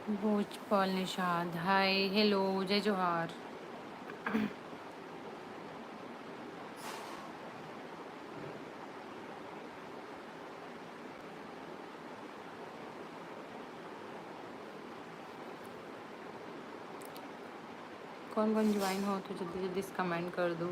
Bhojpal Nishad, hi hello जय जोहार। कौन कौन ज्वाइन हो तो जल्दी जल्दी कमेंट कर दो।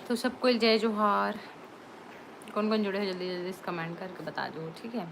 तो सबको जय जोहार। कौन कौन जुड़े हैं जल्दी जल्दी कमेंट करके बता दो, ठीक है।